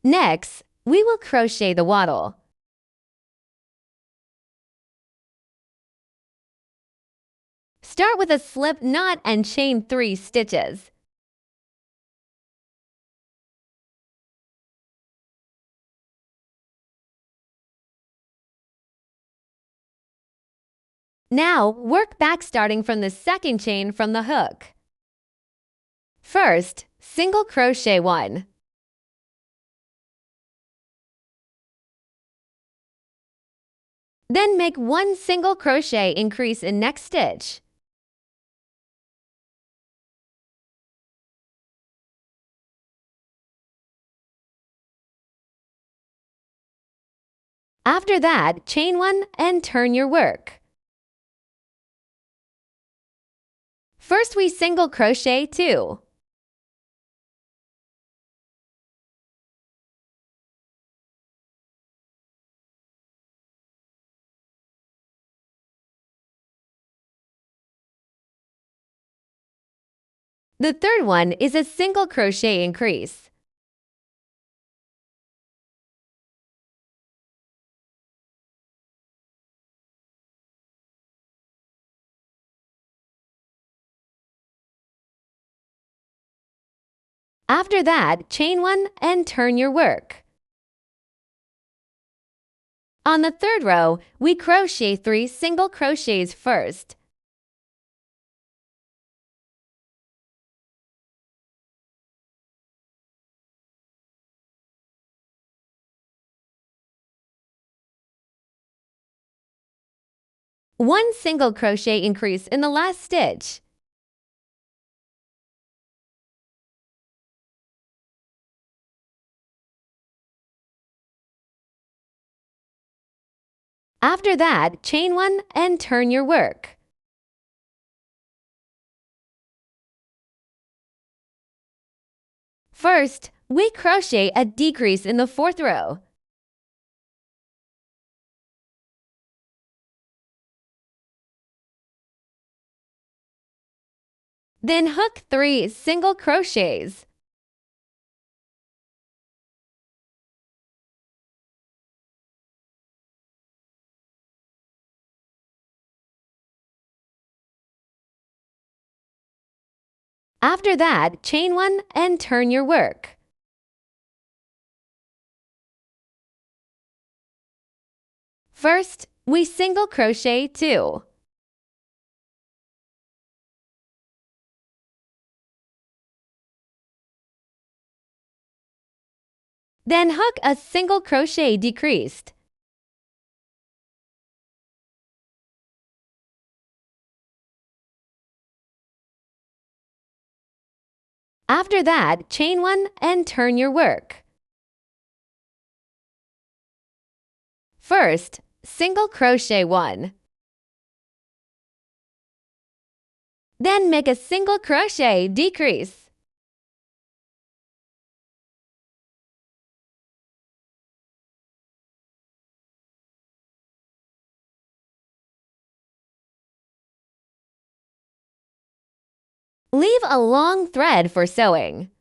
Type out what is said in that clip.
Next, we will crochet the wattle. Start with a slip knot and chain 3 stitches. Now, work back starting from the second chain from the hook. First, single crochet 1. Then make 1 single crochet increase in next stitch. After that, chain 1 and turn your work. First, we single crochet 2. The third one is a single crochet increase. After that, chain 1 and turn your work. On the third row, we crochet 3 single crochets first. One single crochet increase in the last stitch. After that, chain 1 and turn your work. First, we crochet a decrease in the fourth row. Then hook 3 single crochets. After that, chain 1 and turn your work. First, we single crochet 2. Then hook a single crochet decreased. After that, chain 1 and turn your work. First, single crochet 1. Then make a single crochet decrease. Leave a long thread for sewing.